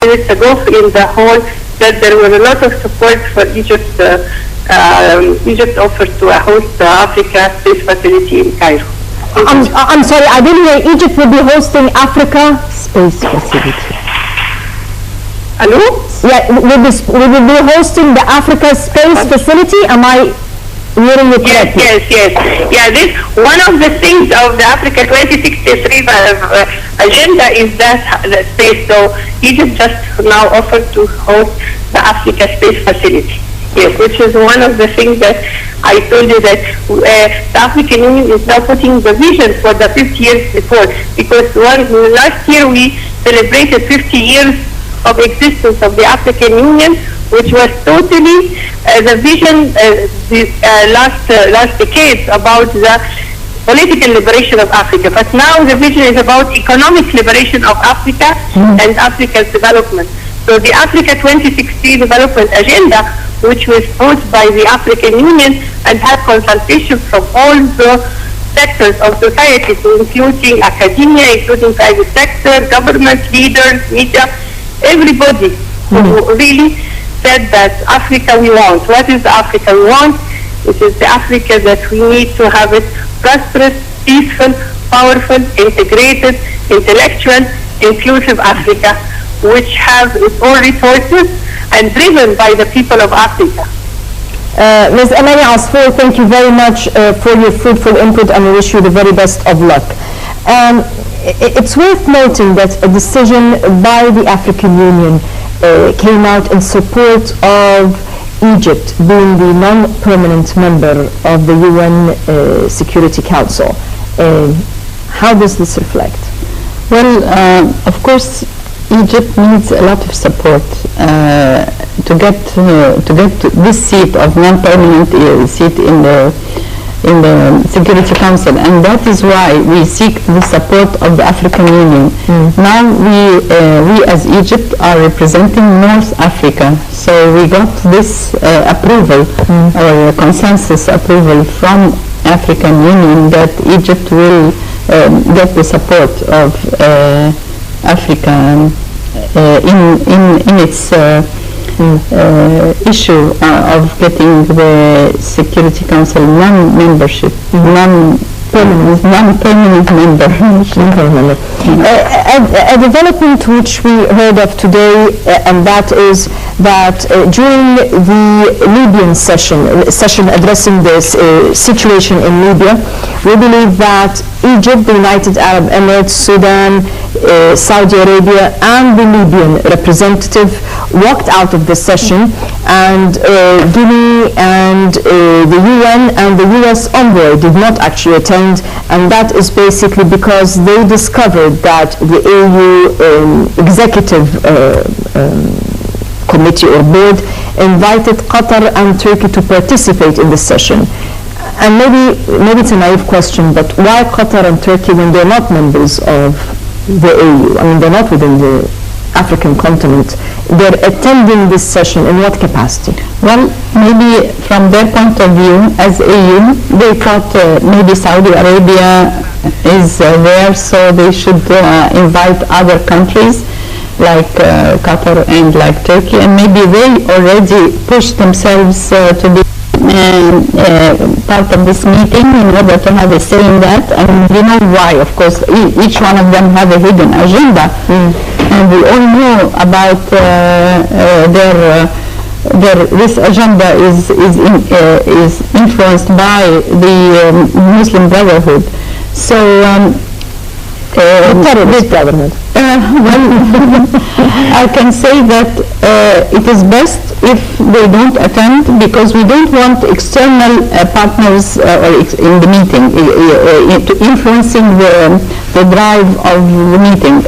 minutes ago in the hall that there were a lot of support for Egypt. Egypt offered to host the Africa Space Facility in Cairo. I'm sorry, I didn't hear. Egypt will be hosting Africa Space Facility. Hello? Yeah, will be hosting the Africa Space Facility. Am I hearing you correctly? Yes. Yeah, this one of the things of the Africa 2063 agenda is that the space. So Egypt just now offered to host the Africa Space Facility. Yes, which is one of the things that I told you that the African Union is now putting the vision for the 50 years before. Because last year we celebrated 50 years of existence of the African Union, which was totally the vision last decades about the political liberation of Africa. But now the vision is about economic liberation of Africa and Africa's development. So the Africa 2060 development agenda, which was posed by the African Union and had consultation from all the sectors of society, including academia, including private sector, government, leaders, media, everybody who really said that Africa we want. What is the Africa we want? It is the Africa that we need to have it prosperous, peaceful, powerful, integrated, intellectual, inclusive Africa, which has its own resources and driven by the people of Africa. Ms. Amani Asfour, thank you very much for your fruitful input, and we wish you the very best of luck. It's worth noting that a decision by the African Union came out in support of Egypt being the non-permanent member of the UN Security Council. How does this reflect? Well, of course, Egypt needs a lot of support to get this seat of non-permanent seat in the Security Council, and that is why we seek the support of the African Union. Now we as Egypt are representing North Africa, so we got this approval or consensus approval from African Union that Egypt will get the support of Africa in its issue of getting the Security Council non-membership, non-permanent member. A development which we heard of today, and that is that during the Libyan session addressing this situation in Libya, we believe that Egypt, the United Arab Emirates, Sudan, Saudi Arabia, and the Libyan representative walked out of the session, and Guinea and the UN and the US envoy did not actually attend, and that is basically because they discovered that the AU executive committee or board invited Qatar and Turkey to participate in the session. And maybe it's a naive question, but why Qatar and Turkey when they're not members of the AU? I mean, they're not within the African continent. They're attending this session in what capacity? Well, maybe from their point of view as AU, they thought maybe Saudi Arabia is there, so they should invite other countries like Qatar and like Turkey, and maybe they already pushed themselves to be part of this meeting in order to have a say in that. And you know why, of course, each one of them have a hidden agenda, and we all know about this agenda is influenced by the Muslim Brotherhood. So terrorist government. I can say that it is best if they don't attend, because we don't want external partners in the meeting influencing the drive of the meeting,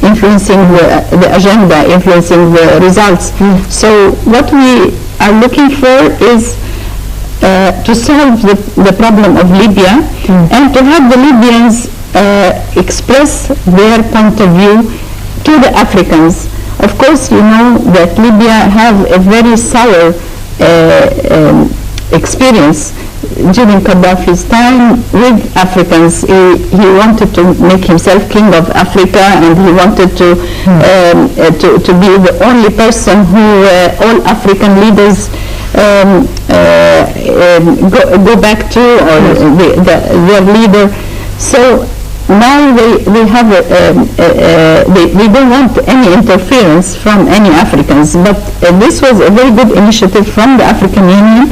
influencing the agenda, influencing the results. So what we are looking for is to solve the problem of Libya and to have the Libyans express their point of view to the Africans. Of course, you know that Libya have a very sour experience during Gaddafi's time with Africans. He wanted to make himself king of Africa, and he wanted to be the only person who all African leaders go back to, or their leader. So now they have they don't want any interference from any Africans, but this was a very good initiative from the African Union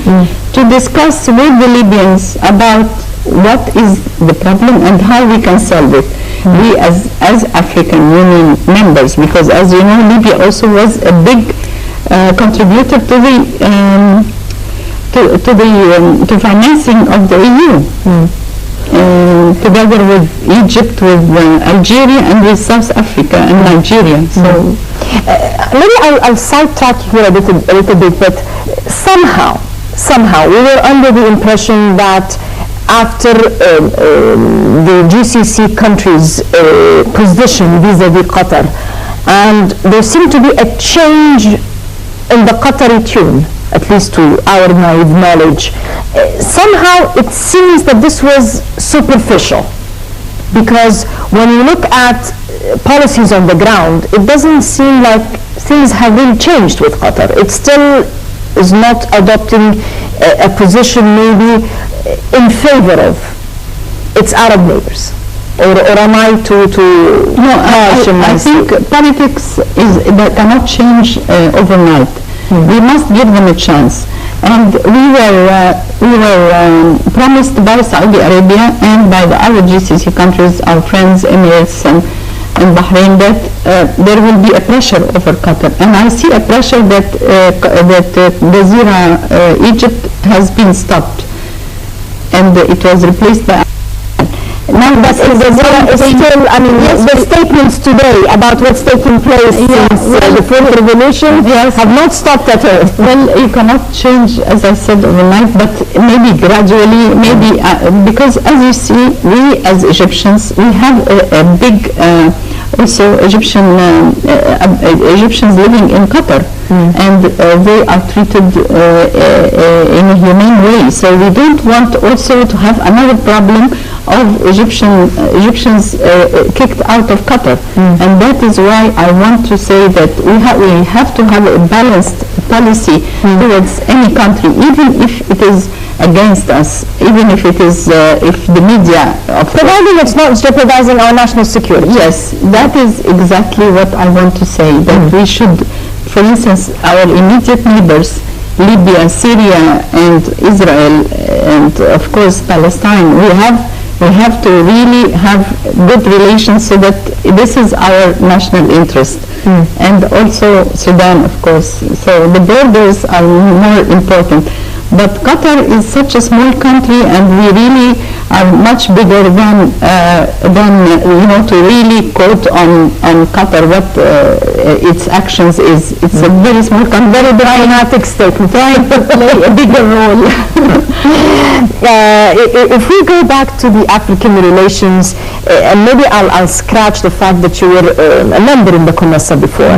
to discuss with the Libyans about what is the problem and how we can solve it. We as African Union members, because as you know, Libya also was a big contributor to the financing of the EU. Together with Egypt, with Algeria, and with South Africa and Nigeria. So maybe I'll sidetrack here a little bit, but somehow we were under the impression that after the GCC countries' position vis-a-vis Qatar, and there seemed to be a change in the Qatari tune, at least to our naive knowledge. Somehow it seems that this was superficial, because when you look at policies on the ground, it doesn't seem like things have really changed with Qatar. It still is not adopting a position maybe in favor of its Arab neighbors. Or am I too no, I think politics that cannot change overnight. We must give them a chance. And we were promised by Saudi Arabia and by the other GCC countries, our friends, Emirates and Bahrain, that there will be a pressure over Qatar. And I see a pressure that Jazeera Egypt has been stopped, and it was replaced by. Now, but Jazeera is still, I mean, the statements today about what's taking place since the fourth revolution have not stopped at all. Well, you cannot change, as I said, overnight, but maybe gradually, maybe, because as you see, we as Egyptians, we have a big, also Egyptians living in Qatar, and they are treated in a humane way. So we don't want also to have another problem of Egyptians kicked out of Qatar, and that is why I want to say that we have to have a balanced policy towards any country, even if it is against us, even if it is if the media, providing it's not jeopardizing our national security. Yes, that is exactly what I want to say. That we should, for instance, our immediate neighbors, Libya, Syria, and Israel, and of course Palestine, we have to really have good relations, so that this is our national interest. And also Sudan, of course. So the borders are more important. But Qatar is such a small country, and we really are much bigger than to really quote on Qatar what its actions is. It's a very small country, very dramatic state, trying to play a bigger role. If we go back to the African relations, and maybe I'll scratch the fact that you were a member in the COMESA before.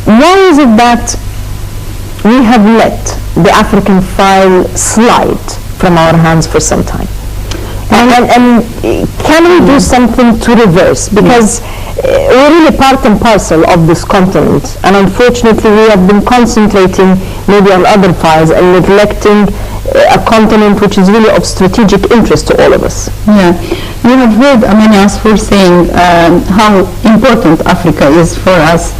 Why is it that we have let the African file slide from our hands for some time? And can we do something to reverse? Because we're really part and parcel of this continent, and unfortunately we have been concentrating maybe on other files and neglecting a continent which is really of strategic interest to all of us. Yeah, you have heard Amani Asfour saying how important Africa is for us.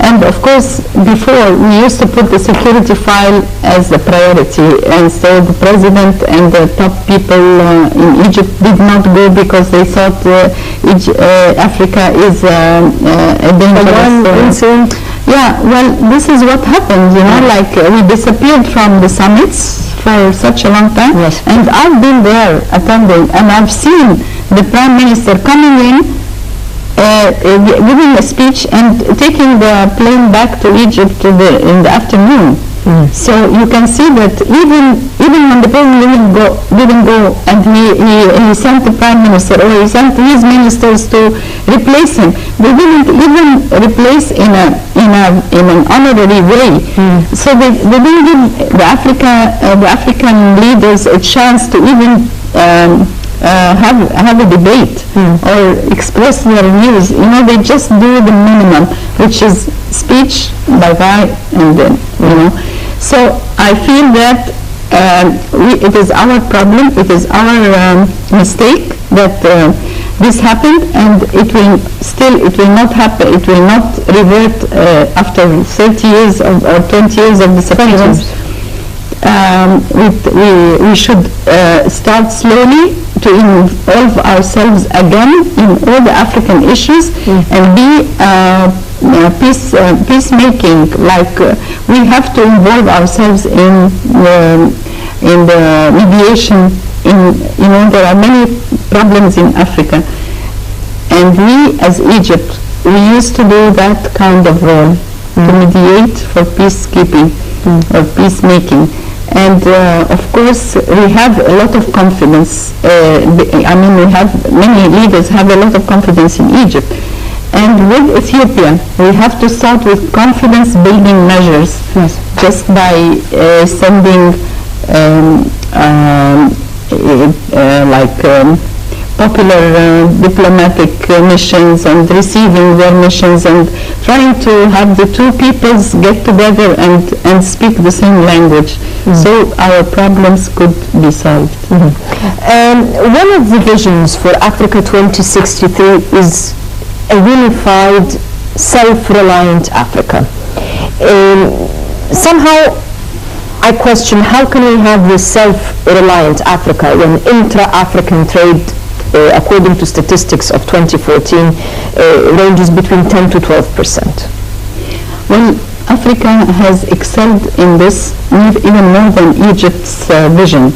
And of course, before we used to put the security file as a priority, and so the president and the top people in Egypt did not go because they thought Africa is a dangerous. Yeah, well, this is what happened, like we disappeared from the summits for such a long time. Yes. And I've been there attending, and I've seen the Prime Minister coming in, giving a speech and taking the plane back to Egypt in the afternoon. So you can see that even when the president didn't go and he sent the prime minister or he sent his ministers to replace him, they didn't even replace in an honorary way. So they didn't give the African leaders a chance to even have a debate or express their views. You know, they just do the minimum, which is speech, bye-bye, and then, you know. So I feel that it is our problem, it is our mistake that this happened, and it will not happen, it will not revert after 30 years or 20 years of disappearance. We should start slowly to involve ourselves again in all the African issues and be peacemaking. Like we have to involve ourselves in the mediation. You know, there are many problems in Africa, and we as Egypt, we used to do that kind of role, to mediate for peacekeeping or peacemaking. And of course, we have a lot of confidence. I mean, many leaders have a lot of confidence in Egypt. And with Ethiopia, we have to start with confidence-building measures, just by sending popular diplomatic missions and receiving their missions and trying to have the two peoples get together and speak the same language. So our problems could be solved. One of the visions for Africa 2063 is a unified, self-reliant Africa. Somehow I question, how can we have this self-reliant Africa when intra-African trade, according to statistics of 2014, ranges between 10 to 12%? Well, Africa has excelled in this even more than Egypt's vision.